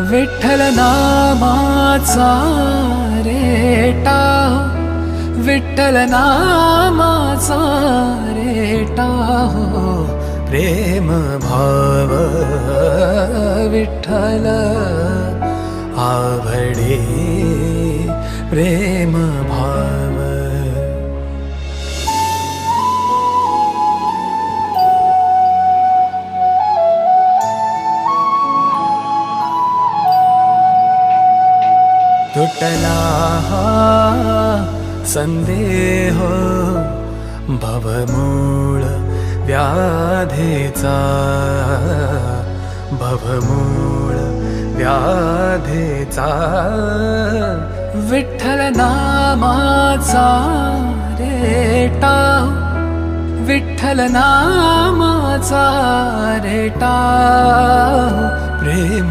विठ्ठल नामाचा रेटा, विठ्ठल नामाचा रेटा हो, प्रेम भाव विठ्ठल आवडे प्रेम भाव. तुटला हा संदेह भवमूळ व्याधेचा, भवमूळ व्याधेचा. विठ्ठल नामाचा रेटा, विठ्ठल नामाचा रेटा प्रेम